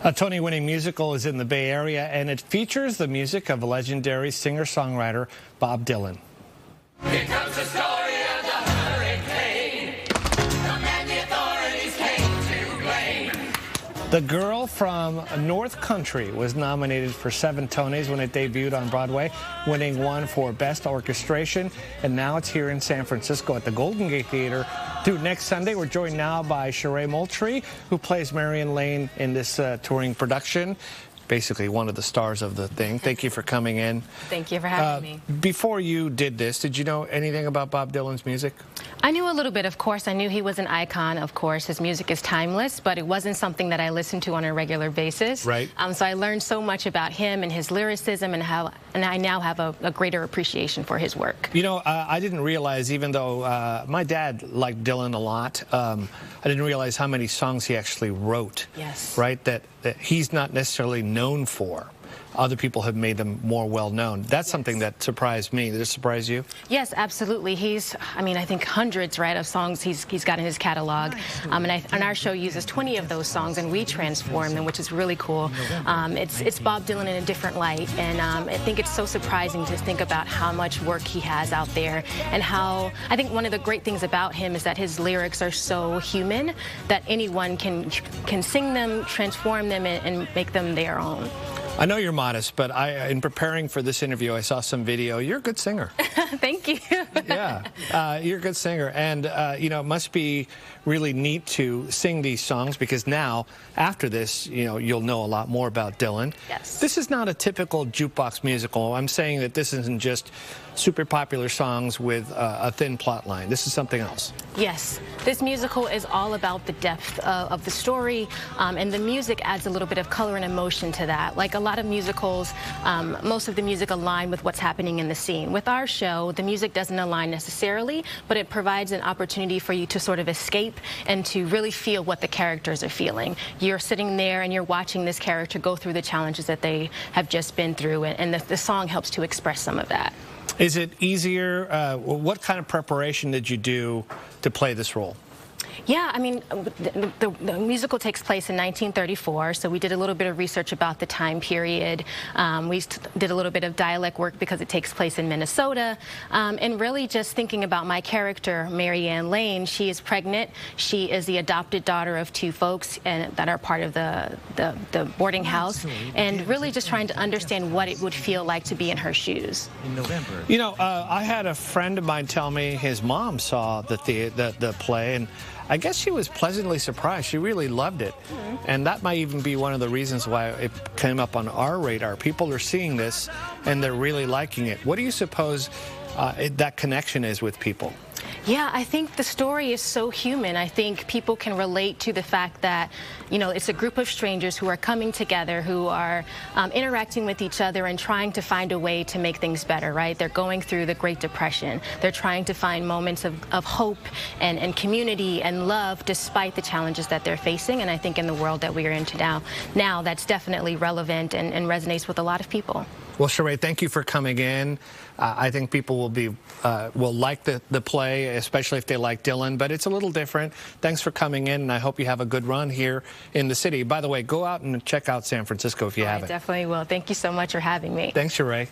A Tony-winning musical is in the Bay Area, and it features the music of legendary singer-songwriter Bob Dylan. Here comes the story of the hurricane, the man the authorities came to blame. The Girl from North Country was nominated for 7 Tonys when it debuted on Broadway, winning 1 for Best Orchestration, and now it's here in San Francisco at the Golden Gate Theater through next Sunday. We're joined now by Sharaé Moultrie, who plays Marion Lane in this touring production. Basically one of the stars of the thing. Thank you for coming in. Thank you for having me. Before you did this, did you know anything about Bob Dylan's music? I knew a little bit, of course. I knew he was an icon, of course. His music is timeless, but it wasn't something that I listened to on a regular basis. Right. So I learned so much about him and his lyricism, and I now have a greater appreciation for his work. You know, I didn't realize, even though my dad liked Dylan a lot, I didn't realize how many songs he actually wrote. Yes. That he's not necessarily known for. Other people have made them more well-known. That's something that surprised me. Did it surprise you? Yes, absolutely. I think hundreds, right, of songs he's got in his catalog. And our show uses 20 of those songs, and we transform them, which is really cool. It's Bob Dylan in a different light, and I think it's so surprising to think about how much work he has out there, and how I think one of the great things about him is that his lyrics are so human that anyone can sing them, transform them, and make them their own. I know you're modest, but in preparing for this interview, I saw some video. You're a good singer. Thank you. Yeah, you're a good singer. And, it must be really neat to sing these songs, because now, after this, you'll know a lot more about Dylan. Yes. This is not a typical jukebox musical. I'm saying that this isn't just super popular songs with a thin plot line. This is something else. Yes. This musical is all about the depth of the story, and the music adds a little bit of color and emotion to that. Like a lot of musicals, most of the music align with what's happening in the scene. With our show, the music doesn't align necessarily, but it provides an opportunity for you to sort of escape and to really feel what the characters are feeling. You're sitting there and you're watching this character go through the challenges that they have just been through, and the song helps to express some of that. Is it easier? What kind of preparation did you do to play this role? Yeah, the musical takes place in 1934, so we did a little bit of research about the time period. We did a little bit of dialect work because it takes place in Minnesota, and really just thinking about my character, Marianne Lane. She is pregnant. She is the adopted daughter of 2 folks that are part of the boarding house, and really just trying to understand what it would feel like to be in her shoes. In November. I had a friend of mine tell me his mom saw the play, and I guess she was pleasantly surprised. She really loved it. And that might even be one of the reasons why it came up on our radar. People are seeing this, and they're really liking it. What do you suppose that connection is with people? Yeah, I think the story is so human. I think people can relate to the fact that, it's a group of strangers who are coming together, who are interacting with each other and trying to find a way to make things better, right? They're going through the Great Depression. They're trying to find moments of hope and community and love despite the challenges that they're facing. And I think in the world that we are into now that's definitely relevant and resonates with a lot of people. Well, Sharaé, thank you for coming in. I think people will like the play, especially if they like Dylan, but it's a little different. Thanks for coming in, and I hope you have a good run here in the city. By the way, go out and check out San Francisco if you haven't. I definitely will. Thank you so much for having me. Thanks, Sharaé.